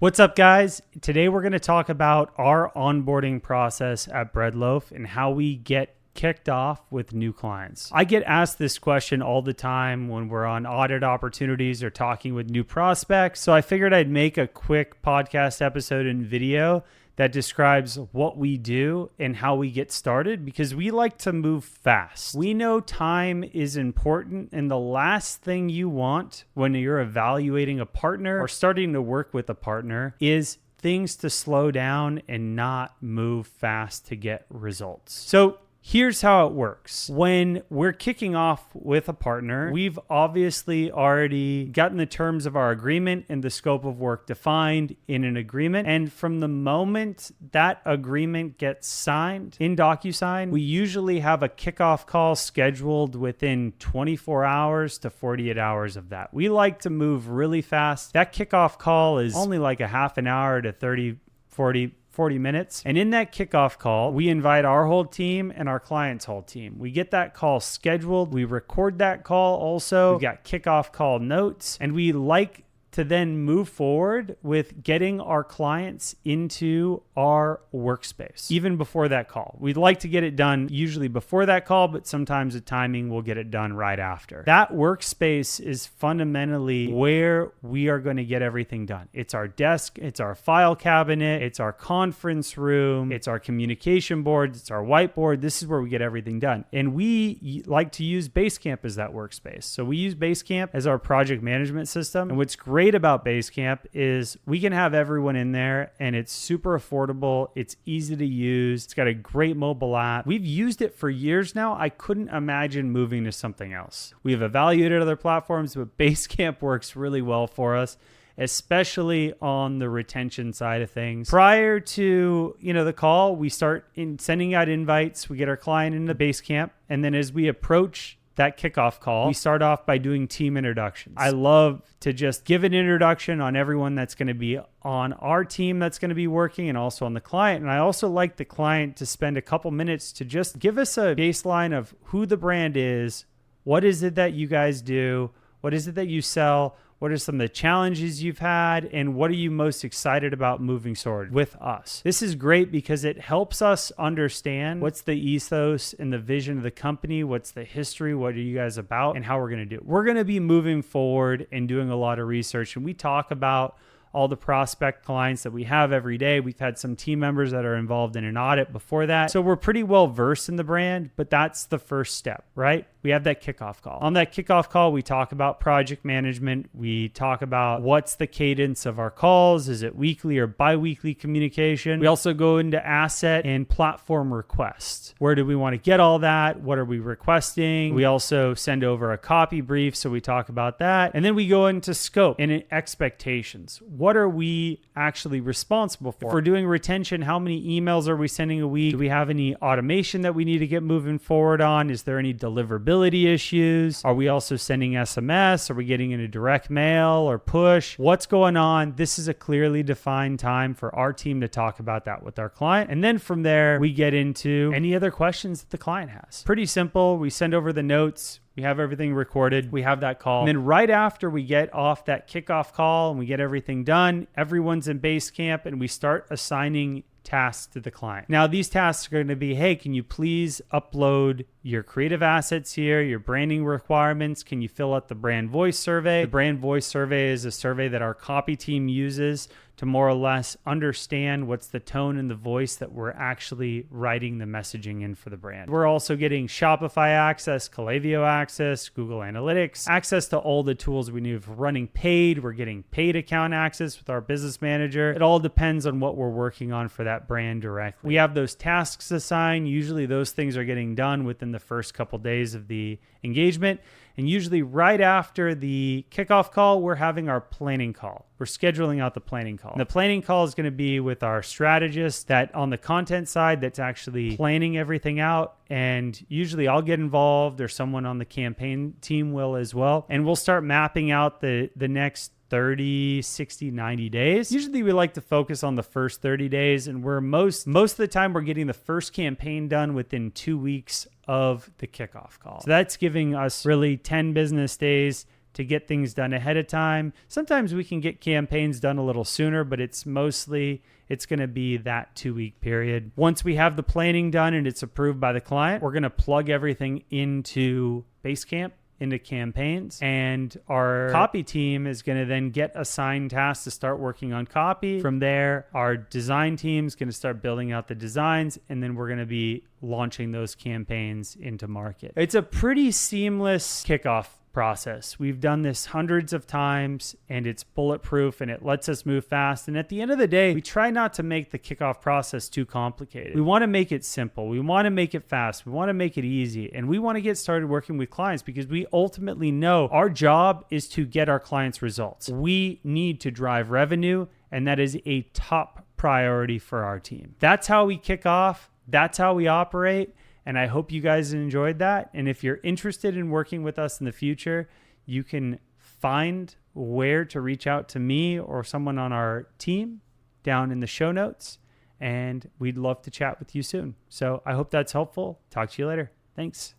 What's up, guys? Today we're going to talk about our onboarding process at Breadloaf and how we get kicked off with new clients. I get asked this question all the time when we're on audit opportunities or talking with new prospects. So I figured I'd make a quick podcast episode and video that describes what we do and how we get started, because we like to move fast. We know time is important, and the last thing you want when you're evaluating a partner or starting to work with a partner is things to slow down and not move fast to get results. So here's how it works. When we're kicking off with a partner, we've obviously already gotten the terms of our agreement and the scope of work defined in an agreement. And from the moment that agreement gets signed in DocuSign, we usually have a kickoff call scheduled within 24 hours to 48 hours of that. We like to move really fast. That kickoff call is only like a half an hour to 40 minutes. And in that kickoff call, we invite our whole team and our client's whole team. We get that call scheduled. We record that call also. We've got kickoff call notes, and we like to then move forward with getting our clients into our workspace, even before that call. We'd like to get it done usually before that call, but sometimes the timing will get it done right after. That workspace is fundamentally where we are going to get everything done. It's our desk, it's our file cabinet, it's our conference room, it's our communication board, it's our whiteboard. This is where we get everything done. And we like to use Basecamp as that workspace. So we use Basecamp as our project management system. And what's great about Basecamp is we can have everyone in there, and it's super affordable. It's easy to use. It's got a great mobile app. We've used it for years now. I couldn't imagine moving to something else. We've evaluated other platforms, but Basecamp works really well for us, especially on the retention side of things. Prior to, the call, we start sending out invites. We get our client into Basecamp, and then as we approach that kickoff call, we start off by doing team introductions. I love to just give an introduction on everyone that's going to be on our team that's going to be working, and also on the client. And I also like the client to spend a couple minutes to just give us a baseline of who the brand is, what is it that you guys do, what is it that you sell, what are some of the challenges you've had, and what are you most excited about moving forward with us? This is great because it helps us understand what's the ethos and the vision of the company, what's the history, what are you guys about, and how we're going to do it. We're going to be moving forward and doing a lot of research, and we talk about all the prospect clients that we have every day. We've had some team members that are involved in an audit before that. So we're pretty well versed in the brand, but that's the first step, right? We have that kickoff call. On that kickoff call, we talk about project management. We talk about what's the cadence of our calls. Is it weekly or bi-weekly communication? We also go into asset and platform requests. Where do we want to get all that? What are we requesting? We also send over a copy brief, so we talk about that. And then we go into scope and expectations. What are we actually responsible for? If we're doing retention, how many emails are we sending a week? Do we have any automation that we need to get moving forward on? Is there any deliverability issues? Are we also sending SMS? Are we getting into direct mail or push? What's going on? This is a clearly defined time for our team to talk about that with our client. And then from there, we get into any other questions that the client has. Pretty simple. We send over the notes. We have everything recorded. We have that call. And then right after we get off that kickoff call and we get everything done, everyone's in Basecamp, and we start assigning tasks to the client. Now, these tasks are going to be, hey, can you please upload your creative assets here, your branding requirements? Can you fill out the brand voice survey? The brand voice survey is a survey that our copy team uses to more or less understand what's the tone and the voice that we're actually writing the messaging in for the brand. We're also getting Shopify access, Klaviyo access, Google Analytics, access to all the tools we need for running paid. We're getting paid account access with our business manager. It all depends on what we're working on for that brand directly. We have those tasks assigned. Usually those things are getting done within the first couple days of the engagement. And usually right after the kickoff call, we're having our planning call. We're scheduling out the planning call. And the planning call is going to be with our strategist that on the content side that's actually planning everything out. And usually I'll get involved, or someone on the campaign team will as well. And we'll start mapping out the next 30, 60, 90 days. Usually we like to focus on the first 30 days, and we're most of the time we're getting the first campaign done within 2 weeks of the kickoff call. So that's giving us really 10 business days to get things done ahead of time. Sometimes we can get campaigns done a little sooner, but it's going to be that 2-week period. Once we have the planning done and it's approved by the client, we're going to plug everything into Basecamp, into campaigns, and our copy team is going to then get assigned tasks to start working on copy. From there, our design team is going to start building out the designs, and then we're going to be launching those campaigns into market. It's a pretty seamless kickoff process. We've done this hundreds of times, and it's bulletproof, and it lets us move fast. And at the end of the day, we try not to make the kickoff process too complicated. We want to make it simple. We want to make it fast. We want to make it easy. And we want to get started working with clients because we ultimately know our job is to get our clients results. We need to drive revenue, and that is a top priority for our team. That's how we kick off. That's how we operate. And I hope you guys enjoyed that. And if you're interested in working with us in the future, you can find where to reach out to me or someone on our team down in the show notes. And we'd love to chat with you soon. So I hope that's helpful. Talk to you later. Thanks.